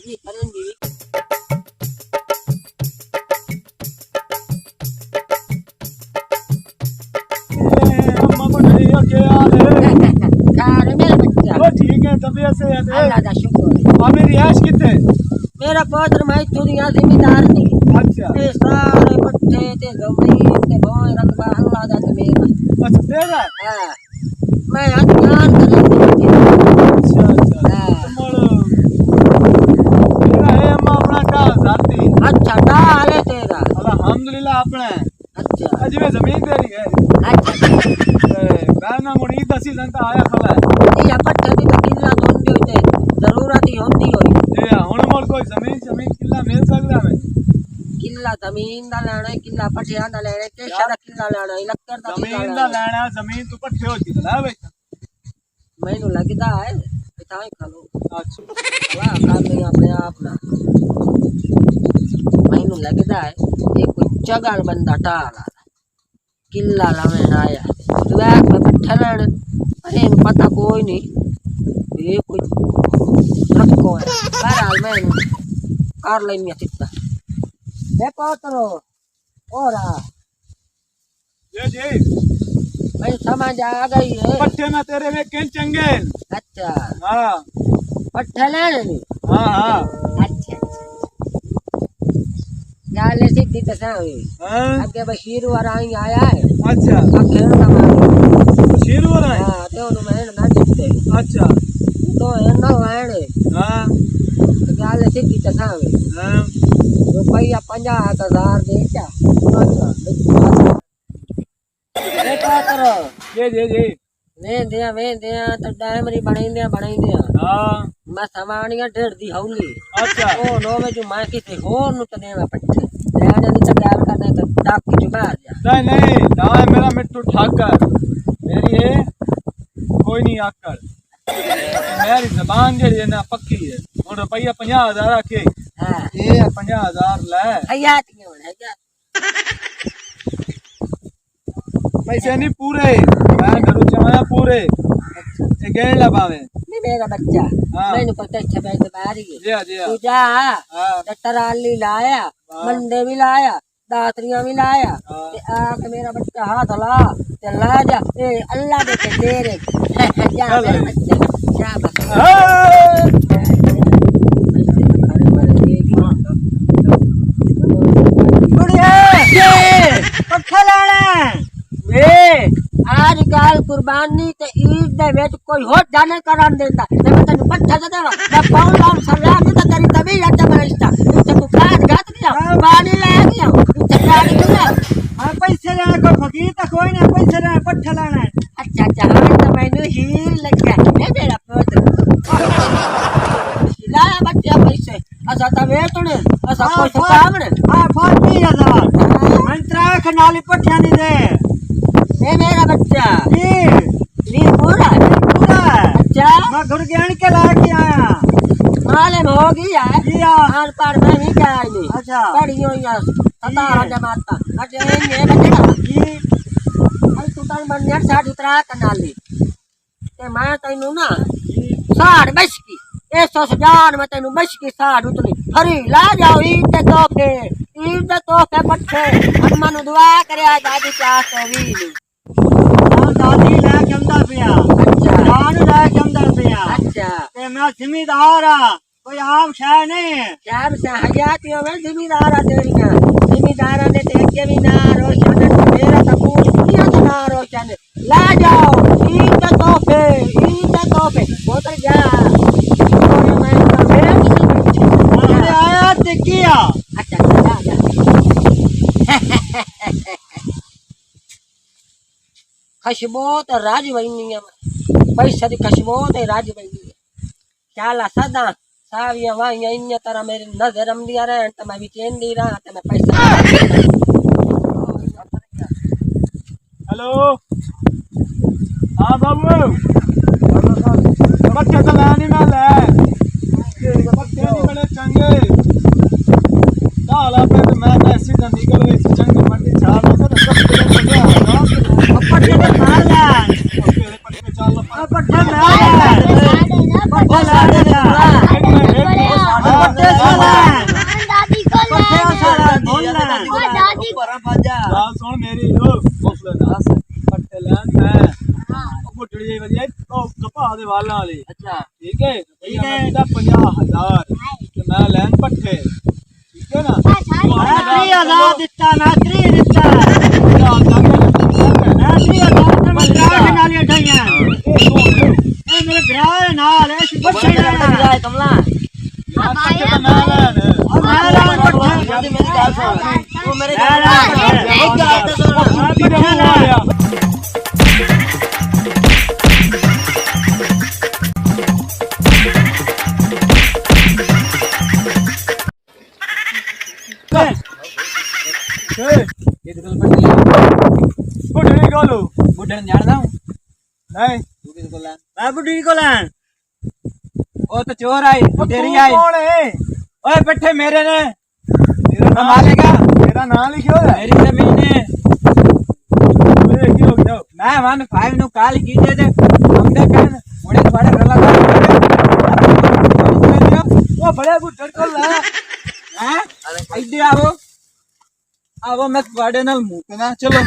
जी करण जी अम्मा को नहीं हो क्या हाल है? कार मेरा बच्चा वो ठीक है, तबीयत से है। अल्लाह का शुक्र आप मेरी ऐश कितने? मेरा पुत्र मैं दुनिया जिम्मेदार नहीं अच्छा ये सारे पट्टे ते जमीन ते भोए रकबा अल्लाह दा ते मेरा अच्छा तेरा। हां मैं अज्ञान करे अच्छा अच्छा तेरा है अम्मा अपना का जाती। अच्छा डाल है तेरा अल्हम्दुलिल्लाह अपना अच्छा अजी में जमीन तेरी है। अच्छा गाना मुड़ी दसी जनता आया खला ये पट्टे दी किल्ला दोंदी होते जरूरत ही होंदी होई जी हुन मोर कोई जमीन जमीन किला मिल सकदा है? किला जमीन दा लेना किला पट्टियां दा लेना केशा दा किला लेना लक्कर दा जमीन दा लेना जमीन तू पट्ठे होती ला भाई मैनू लगदा है ताई खलो अच्छा वाह कर नहीं अपने आप ना मैनू लगदा है ये कोई जगल बंदा टाला किला लावेन आया दुआक में पट्ठा लेने अरे इनको पता कोई नहीं ये कोई रखो है बहरहाल मैनू कर लेनी चित्ता देखो तो और जी मैं समझ आ गई है पट्ठे में तेरे में किन चंगे। अच्छा हाँ पट्ठा लेने नहीं हाँ हाँ अच्छा यार सीधी तसा हुई हाँ आगे बशीर वाला ही आया है अच्छा खेल का मारो शेर हो रहा है। हां तो मैं ना जीते अच्छा तो है ना वाणे हाँ तो यार सीधी तसा हुई हाँ रुपया 50,000 दे क्या अच्छा देखा करो जी वे दे तो डायमरी बनाई दे हाँ मैं सामानिया डेढ़ दी हौली अच्छा ओ नो में जो मैं किसी होर नु तने में पट्टे रहने दी तो गैर करने तो डाक की जुबान जा नहीं ना है मेरा मिट्टू ठाकर मेरी है कोई नहीं आकर मेरी जबान जी है ना पक्की है और रुपया 50,000 आके हां ये 50,000 ले हयात क्यों है क्या पैसे नहीं पूरे मैं घरों चमाया पूरे ये गेड़ लबावे नहीं मेरा बच्चा हाँ। मैंने पता अच्छा बैठ बारी है जी तू जा हाँ टराली लाया मंडे भी लाया दातरियां भी लाया ते आके मेरा बच्चा हाथ ला ते ला जा ए अल्लाह दे के तेरे जा मेरा बच्चा जा बस पट्ठा लाना वे आज काल कुर्बानी ते ईद दे वेच कोई होट जाने करान देता ते मैं तेनु पट्ठा दे देवा मैं पाउं लाम सलाम नहीं तो तेरी तभी जाता मैं रिश्ता ते तू खाद घात गया पानी ले गया ते गाड़ी चला हां पैसे लेना को फकीर तो कोई ना पैसे लेना पट्ठा लाना है। अच्छा अच्छा हां तो मैनू हीर लग गया ए मेरा पुत्र लाया बच्चा पैसे असा तो वेचने असा कोई काम ने हां 40,000 मंत्रा खनाली पट्ठा नहीं दे ए मेरा बच्चा जी नी पूरा पूरा अच्छा मैं घर ज्ञान के ला के आया मालूम हो गया जी हां आर पार में ही क्या नहीं अच्छा पड़ी हुई है सतारा जमाता अरे ये बच्चा जी अरे तू तन बन यार साठ उतरा कनाली ते मैं तैनू ना साठ बस की 100,000 में तैनू बस की साठ उतरी हरी ला जाओ ईद दे तोहफे पट्टे हनुमान दुआ करे दादी चाह तो भी हां दादी ले जमदा पिया अच्छा जान ले जमदा पिया अच्छा ते मैं जिम्मेदार हां कोई आम शय नहीं है क्या से हयातियों में जिम्मेदार तेरियां जिम्मेदार ने तेरे भी ना रोशन मेरा तो पूरी दुनिया का ना रोशन ला जाओ ईद दे तोहफे बोतल जा और मैं तो फिर अरे आया ते किया अच्छा जा खशबोत राज वही पैसा की खशबोत राज वही क्या सदा साविया वाइया इन तरह मेरी नजर हम दिया रहे तो मैं भी चैन दी रहा तो मैं पैसा हेलो हाँ बाबू पट्ठे तो लाने में ले पट्ठे नहीं बड़े चंगे डाला पे तो मैं ऐसी निकल गई चंगे मंडी चाल में तो पट्ठे तो मार ले पट्ठे चाल पट्ठा मार ले पट्ठा ला दे बाजा बात सुन मेरी ओ हौसले नाल पट्टे लैन मैं बुढ़ड़ी जी वजी ओ कपा दे वाला वाली अच्छा ठीक है 50,000 ते मैं लैन पट्टे ठीक है ना नात्री आजाद दिता नात्री दिता नात्री आजाद मैं ग्राह नालियां ढाइयां ए मेरे ग्राह नाल है बच्चे जाए कमला मैं लान पट्टे जल्दी मेरी बात सुन तू मेरे बुढ़ड़ी कोलो बुढ़न जानदा हूं नहीं तू किस को लान मैं बुढ़ी को लान ओ तो चोर आई तेरी आई कौन है ओए पट्टे मेरे ने तेरा नाम मारेगा तेरा नाम लिखियो है मेरी जमीन है ओए की हो जाओ मैं 15 नु काल की दे दे हमने कहन मोड़े थोड़े रला था ओ बड़ा बुढ़ड़ को ला हैं इधर आओ मैं थोड़े नाल मुंह ना चलो